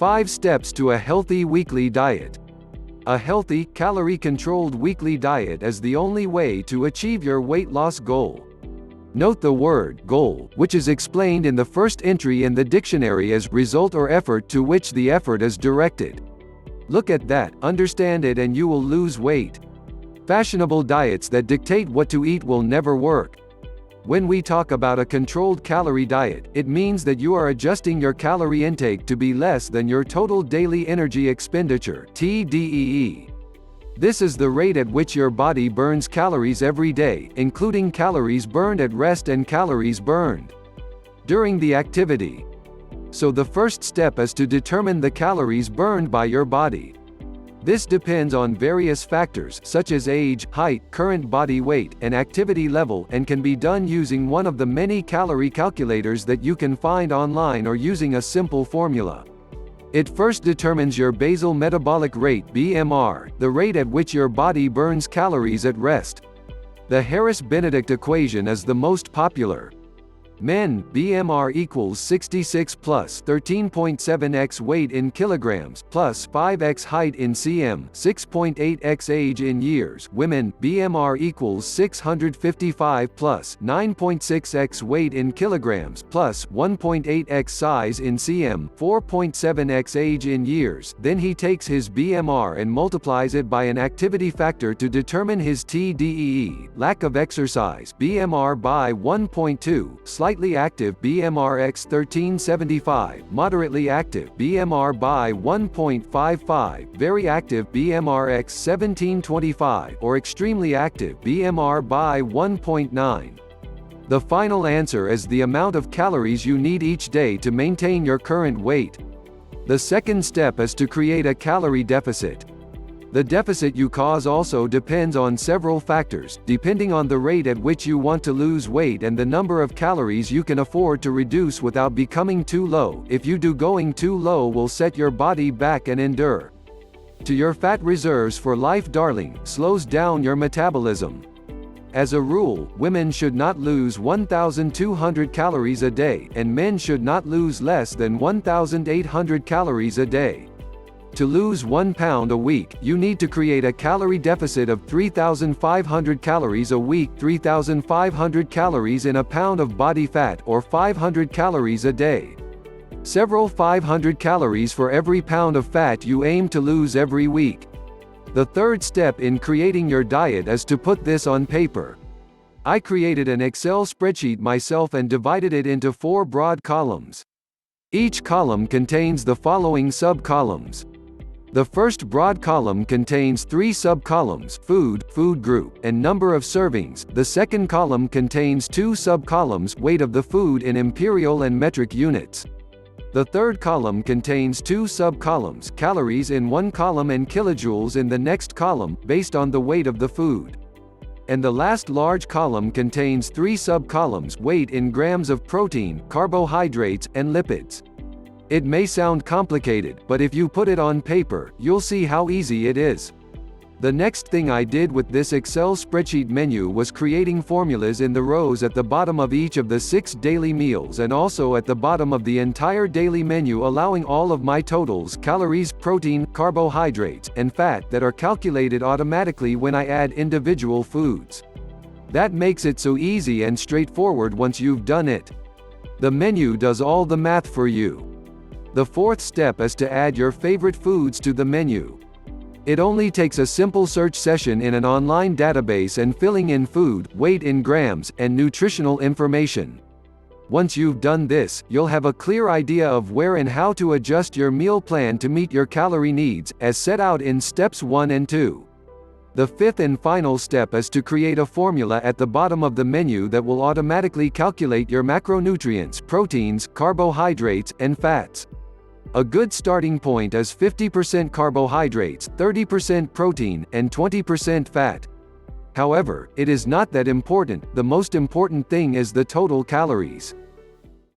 5 steps to a healthy weekly diet. A healthy, calorie-controlled weekly diet is the only way to achieve your weight loss goal. Note the word goal, which is explained in the first entry in the dictionary as result or effort to which the effort is directed. Look at that, understand it, and you will lose weight. Fashionable diets that dictate what to eat will never work. When we talk about a controlled calorie diet, it means that you are adjusting your calorie intake to be less than your total daily energy expenditure (TDEE). This is the rate at which your body burns calories every day, including calories burned at rest and calories burned during the activity. So the first step is to determine the calories burned by your body. This depends on various factors such as age, height, current body weight, and activity level, and can be done using one of the many calorie calculators that you can find online or using a simple formula. It first determines your basal metabolic rate (BMR), the rate at which your body burns calories at rest. The Harris-Benedict equation is the most popular. Men, BMR equals 66 plus 13.7x weight in kilograms, plus 5x height in cm, 6.8x age in years. Women, BMR equals 655 plus 9.6x weight in kilograms, plus 1.8x size in cm, 4.7x age in years. Then he takes his BMR and multiplies it by an activity factor to determine his TDEE, lack of exercise, BMR by 1.2, slightly active BMR x 1375, moderately active BMR by 1.55, very active BMR x 1725, or extremely active BMR by 1.9. The final answer is the amount of calories you need each day to maintain your current weight. The second step is to create a calorie deficit. The deficit you cause also depends on several factors, depending on the rate at which you want to lose weight and the number of calories you can afford to reduce without becoming too low. If you do, going too low will set your body back and endure to your fat reserves for life, darling, slows down your metabolism. As a rule, women should not lose 1,200 calories a day, and men should not lose less than 1,800 calories a day. To lose 1 pound a week, you need to create a calorie deficit of 3,500 calories a week, 3,500 calories in a pound of body fat, or 500 calories a day. Several 500 calories for every pound of fat you aim to lose every week. The third step in creating your diet is to put this on paper. I created an Excel spreadsheet myself and divided it into 4 broad columns. Each column contains the following sub-columns. The first broad column contains 3 sub-columns: food, food group, and number of servings. The second column contains 2 sub-columns: weight of the food in imperial and metric units. The third column contains 2 sub-columns: calories in one column and kilojoules in the next column, based on the weight of the food. And the last large column contains 3 sub-columns: weight in grams of protein, carbohydrates, and lipids. It may sound complicated, but if you put it on paper, you'll see how easy it is. The next thing I did with this Excel spreadsheet menu was creating formulas in the rows at the bottom of each of the 6 daily meals and also at the bottom of the entire daily menu, allowing all of my totals, calories, protein, carbohydrates, and fat, that are calculated automatically when I add individual foods. That makes it so easy and straightforward once you've done it. The menu does all the math for you. The fourth step is to add your favorite foods to the menu. It only takes a simple search session in an online database and filling in food, weight in grams, and nutritional information. Once you've done this, you'll have a clear idea of where and how to adjust your meal plan to meet your calorie needs, as set out in steps 1 and 2. The fifth and final step is to create a formula at the bottom of the menu that will automatically calculate your macronutrients, proteins, carbohydrates, and fats. A good starting point is 50% carbohydrates, 30% protein, and 20% fat. However, it is not that important. The most important thing is the total calories.